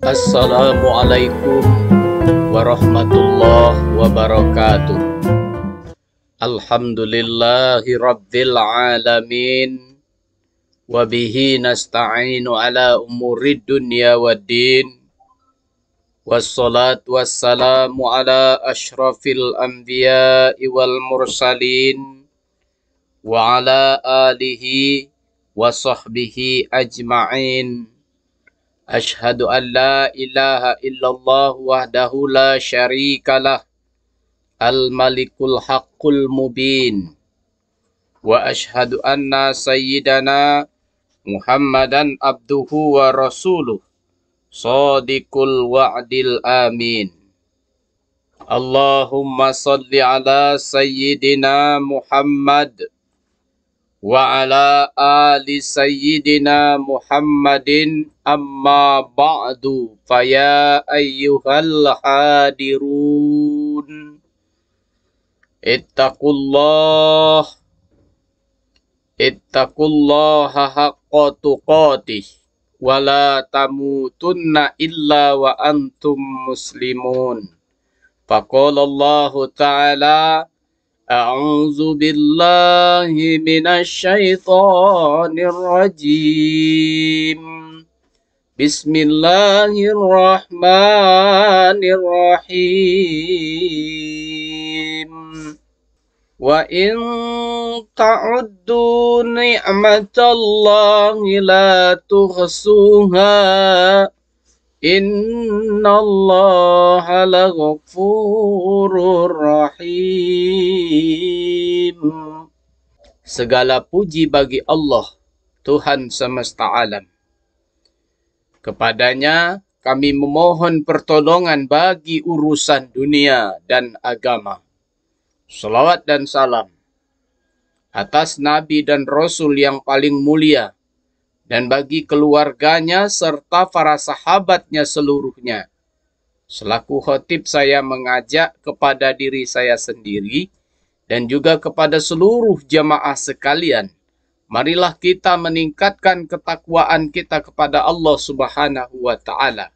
Assalamualaikum warahmatullahi wabarakatuh. Alhamdulillahi rabbil alamin. Wabihi nasta'inu ala umurid dunya waddin. Wassalatu wassalamu ala ashrafil anbiya'i wal mursalin. Wa ala alihi wa sahbihi ajma'in. Ashhadu an la ilaha illallah wahdahu la syarikalah al-malikul haqqul mubin. Wa ashhadu anna sayyidana Muhammadan abduhu wa rasuluh sadiqul wa'dil amin. Allahumma salli ala sayyidina Muhammad wa ala ali sayyidina Muhammadin amma ba'du faya ayyuhal hadirun ittaqullaha haqqa tuqatih wa la tamutunna illa wa antum muslimun. Faqala Allahu ta'ala A'udzu billahi minasy syaithanir rajim. Bismillahirrahmanirrahim. Wa in ta'uddu ni'matallahi la tuhsuha. Innallaha laghafurur rahim. Segala puji bagi Allah, Tuhan semesta alam. Kepadanya kami memohon pertolongan bagi urusan dunia dan agama. Salawat dan salam atas Nabi dan Rasul yang paling mulia, dan bagi keluarganya serta para sahabatnya seluruhnya. Selaku khotib saya mengajak kepada diri saya sendiri dan juga kepada seluruh jamaah sekalian. Marilah kita meningkatkan ketakwaan kita kepada Allah Subhanahu wa Ta'ala.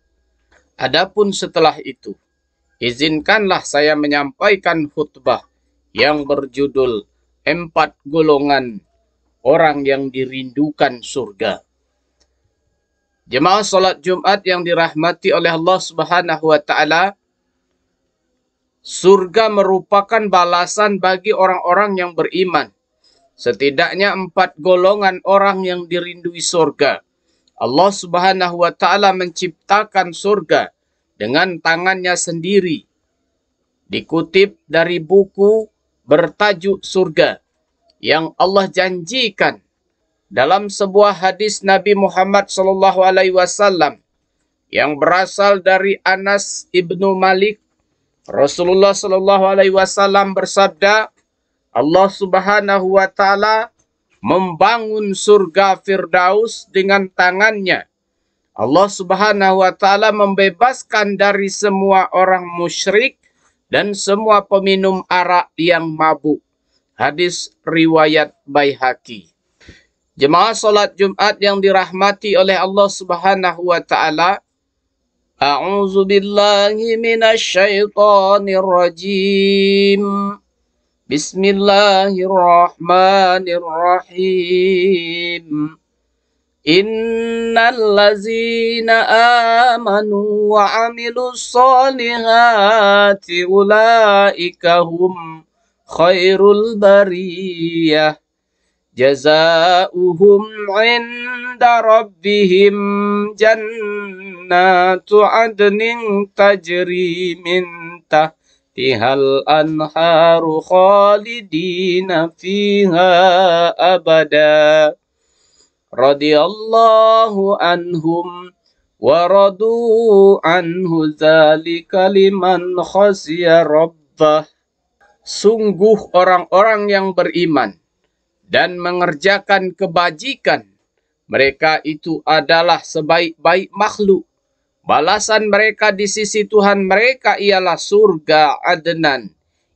Adapun setelah itu, izinkanlah saya menyampaikan khutbah yang berjudul 4 golongan orang yang dirindukan surga. Jemaah salat Jumat yang dirahmati oleh Allah Subhanahu wa Ta'ala, surga merupakan balasan bagi orang-orang yang beriman. Setidaknya 4 golongan orang yang dirindui surga. Allah Subhanahu wa Ta'ala menciptakan surga dengan tangannya sendiri. Dikutip dari buku bertajuk Surga yang Allah janjikan dalam sebuah hadis Nabi Muhammad SAW yang berasal dari Anas ibnu Malik. Rasulullah SAW bersabda, Allah Subhanahu wa Ta'ala membangun surga Firdaus dengan tangannya. Allah Subhanahu wa Ta'ala membebaskan dari semua orang musyrik dan semua peminum arak yang mabuk. Hadis riwayat Baihaqi. Jemaah salat Jumat yang dirahmati oleh Allah Subhanahu wa Ta'ala, A'udzu billahi minasy syaithanir rajim. Bismillahirrahmanirrahim. Innal ladzina amanu wa 'amilus solihati ulaika hum khairul bariyah. Jazaa'uhum 'inda rabbihim jannatu 'adnin tajri min tahtihal anharu khalidina fiha abada. Radiyallahu anhum wa radu anhu dzalika liman khasya rabbah. Sungguh orang-orang yang beriman dan mengerjakan kebajikan, mereka itu adalah sebaik-baik makhluk. Balasan mereka di sisi Tuhan mereka ialah surga Adnan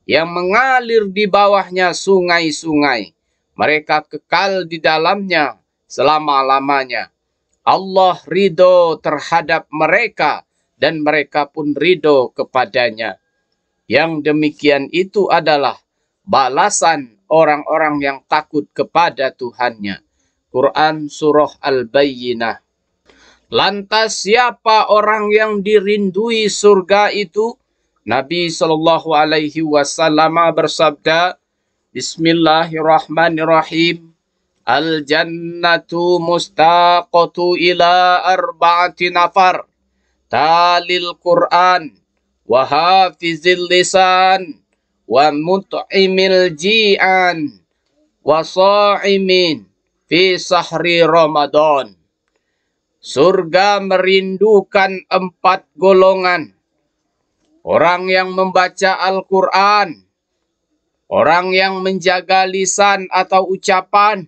yang mengalir di bawahnya sungai-sungai. Mereka kekal di dalamnya selama-lamanya. Allah ridho terhadap mereka dan mereka pun ridho kepadanya. Yang demikian itu adalah balasan orang-orang yang takut kepada Tuhannya. Quran Surah Al-Bayyinah. Lantas siapa orang yang dirindui surga itu? Nabi Shallallahu Alaihi Wasallam bersabda, Bismillahirrahmanirrahim. Al-jannatu mustaqatu ila arba'ati nafar. Talil Quran, wa hafizil lisan, wa mut'imil ji'an, wa sa'imin fi sahri Ramadan. Surga merindukan 4 golongan. Orang yang membaca Al-Quran, orang yang menjaga lisan atau ucapan,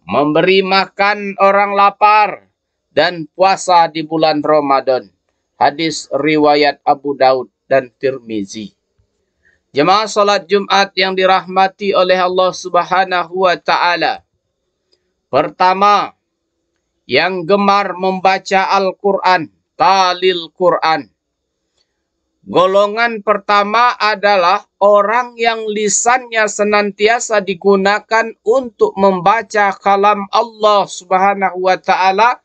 memberi makan orang lapar, dan puasa di bulan Ramadan. Hadis riwayat Abu Daud dan Tirmizi. Jemaah salat Jumat yang dirahmati oleh Allah Subhanahu wa Ta'ala. Pertama, yang gemar membaca Al-Quran, talil Quran. Golongan pertama adalah orang yang lisannya senantiasa digunakan untuk membaca kalam Allah Subhanahu wa Ta'ala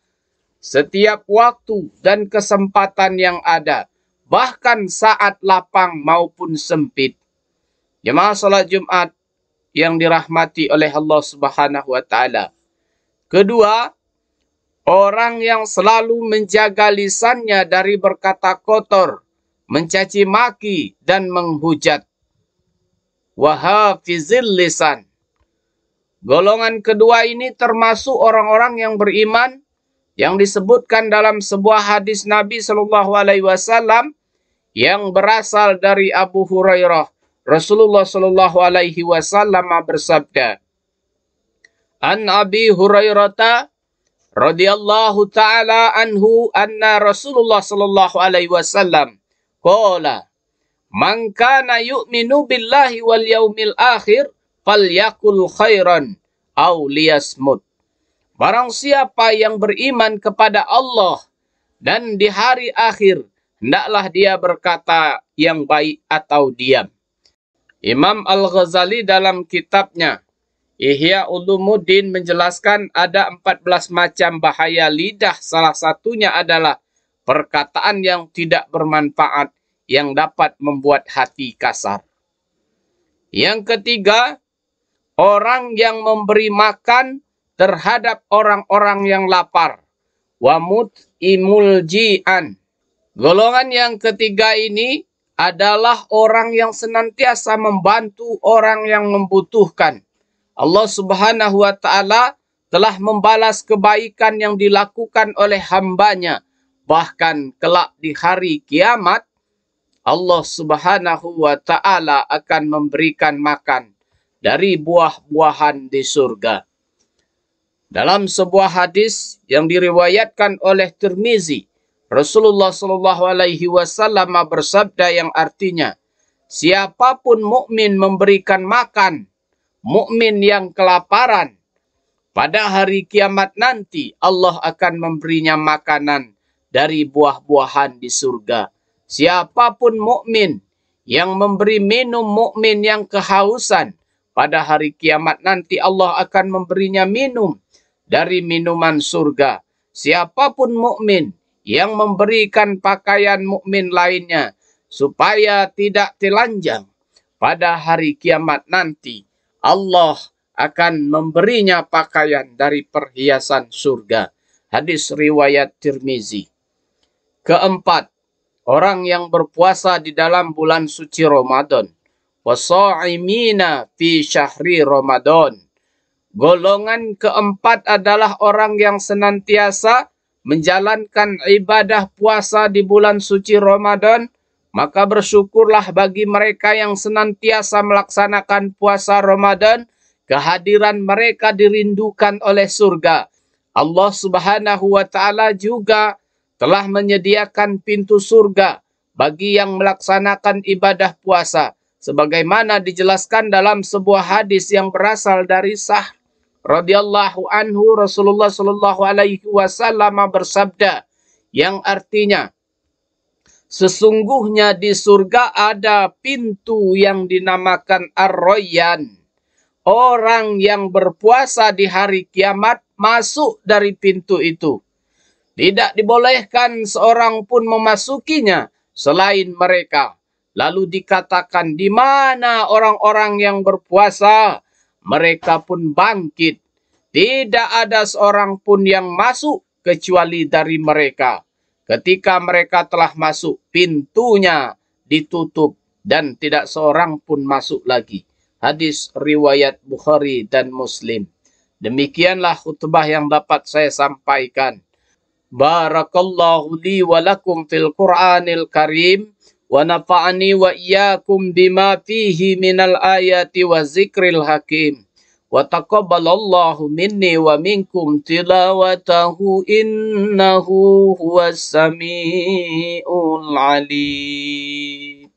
setiap waktu dan kesempatan yang ada, bahkan saat lapang maupun sempit. Jemaah salat Jumat yang dirahmati oleh Allah Subhanahu wa Ta'ala. Kedua, orang yang selalu menjaga lisannya dari berkata kotor, mencaci maki, dan menghujat. Wahafizil lisan. Golongan kedua ini termasuk orang-orang yang beriman yang disebutkan dalam sebuah hadis Nabi Shallallahu Alaihi Wasallam yang berasal dari Abu Hurairah. Rasulullah Shallallahu Alaihi Wasallam bersabda, An Abi Hurairah radhiyallahu ta'ala anhu anna Rasulullah sallallahu alaihi wasallam qala man kana yu'minu billahi wal yaumil akhir falyakul khairan aw liyasmut. Barang siapa yang beriman kepada Allah dan di hari akhir, hendaklah dia berkata yang baik atau diam. Imam Al-Ghazali dalam kitabnya Ihya Ulumuddin menjelaskan ada 14 macam bahaya lidah. Salah satunya adalah perkataan yang tidak bermanfaat yang dapat membuat hati kasar. Yang ketiga, orang yang memberi makan terhadap orang-orang yang lapar. Wa mut'imul ji'an. Golongan yang ketiga ini adalah orang yang senantiasa membantu orang yang membutuhkan. Allah Subhanahu wa Ta'ala telah membalas kebaikan yang dilakukan oleh hambanya. Bahkan kelak di hari kiamat, Allah Subhanahu wa Ta'ala akan memberikan makan dari buah-buahan di surga. Dalam sebuah hadis yang diriwayatkan oleh Tirmizi, Rasulullah Shallallahu Alaihi Wasallam bersabda yang artinya, siapapun mukmin memberikan makan mukmin yang kelaparan, pada hari kiamat nanti Allah akan memberinya makanan dari buah-buahan di surga. Siapapun mukmin yang memberi minum mukmin yang kehausan, pada hari kiamat nanti Allah akan memberinya minum dari minuman surga. Siapapun mukmin yang memberikan pakaian mukmin lainnya supaya tidak telanjang, pada hari kiamat nanti Allah akan memberinya pakaian dari perhiasan surga. Hadis riwayat Tirmizi. Keempat, orang yang berpuasa di dalam bulan suci Ramadan. Wasa'imina fi syahri Ramadan. Golongan keempat adalah orang yang senantiasa menjalankan ibadah puasa di bulan suci Ramadan. Maka bersyukurlah bagi mereka yang senantiasa melaksanakan puasa Ramadan, kehadiran mereka dirindukan oleh surga. Allah Subhanahu wa Ta'ala juga telah menyediakan pintu surga bagi yang melaksanakan ibadah puasa, sebagaimana dijelaskan dalam sebuah hadis yang berasal dari radhiyallahu anhu, Rasulullah sallallahu alaihi wasallam bersabda yang artinya, sesungguhnya di surga ada pintu yang dinamakan Ar-Rayyan. Orang yang berpuasa di hari kiamat masuk dari pintu itu. Tidak dibolehkan seorang pun memasukinya selain mereka. Lalu dikatakan, di mana orang-orang yang berpuasa? Mereka pun bangkit. Tidak ada seorang pun yang masuk kecuali dari mereka. Ketika mereka telah masuk, pintunya ditutup dan tidak seorang pun masuk lagi. Hadis riwayat Bukhari dan Muslim. Demikianlah khutbah yang dapat saya sampaikan. Barakallahu li wa lakum fil Qur'anil Karim wa nafa'ani wa iyyakum bima fihi minal ayati wa zikril hakim. Wa taqabbalallahu minni wa minkum tilawatahu innahu huwas sami'ul alim.